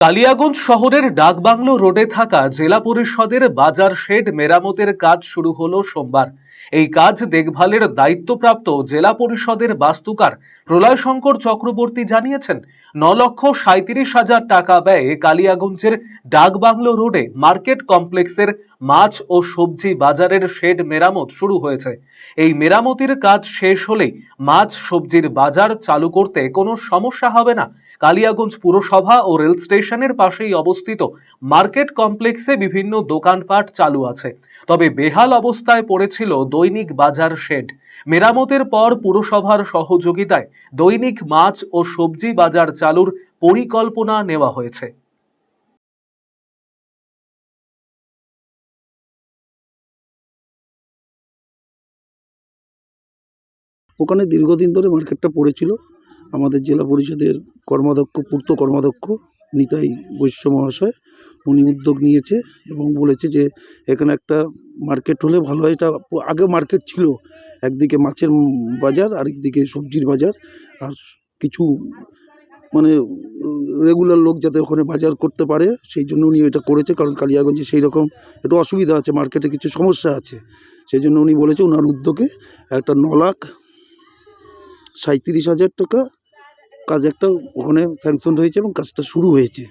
কালিয়াগঞ্জ শহরের ডাকবাংলো রোডে থাকা জেলা পরিষদের বাজার শেড মেরামতের কাজ শুরু হলো সোমবার। এই কাজ দেখভালের দায়িত্বপ্রাপ্ত জেলা পরিষদের বাস্তুকার প্রলয়শঙ্কর চক্রবর্তী জানিয়েছেন, 9,37,000 টাকা ব্যয়ে কালিয়াগঞ্জের ডাকবাংলো রোডে মার্কেট কমপ্লেক্সের মাছ ও সবজি বাজারের শেড মেরামত শুরু হয়েছে। এই মেরামতির কাজ শেষ হলেই মাছ সবজির বাজার চালু করতে কোনো সমস্যা হবে না। কালিয়াগঞ্জ পুরসভা ও রেল স্টেশনের পাশেই অবস্থিত মার্কেট কমপ্লেক্সে বিভিন্ন দোকানপাট চালু আছে, তবে বেহাল অবস্থায় পড়েছিল দৈনিক বাজার শেড। মেরামতের পর পুরসভার সহযোগিতায় দৈনিক মাছ ও সবজি বাজার চালুর পরিকল্পনা নেওয়া হয়েছে। ওখানে দীর্ঘদিন ধরে মার্কেটটা পড়েছিল। আমাদের জেলা পরিষদের পূর্ত কর্মাধ্যক্ষ নিতাই বৈশ্য মহাশয় উনি উদ্যোগ নিয়েছে এবং বলেছে যে এখানে একটা মার্কেট হলে ভালো হয়। এটা আগে মার্কেট ছিল, একদিকে মাছের বাজার, আরেকদিকে সবজির বাজার, আর কিছু মানে রেগুলার লোক যাতে ওখানে বাজার করতে পারে সেই জন্য উনি এটা করেছে। কারণ কালিয়াগঞ্জে সেই রকম একটু অসুবিধা আছে, মার্কেটে কিছু সমস্যা আছে, সেই জন্য উনি বলেছে ওনার উদ্যোগে একটা 9,37,000 টাকা কাজ একটা ওখানে স্যাংশন হয়েছে এবং কাজটা শুরু হয়েছে।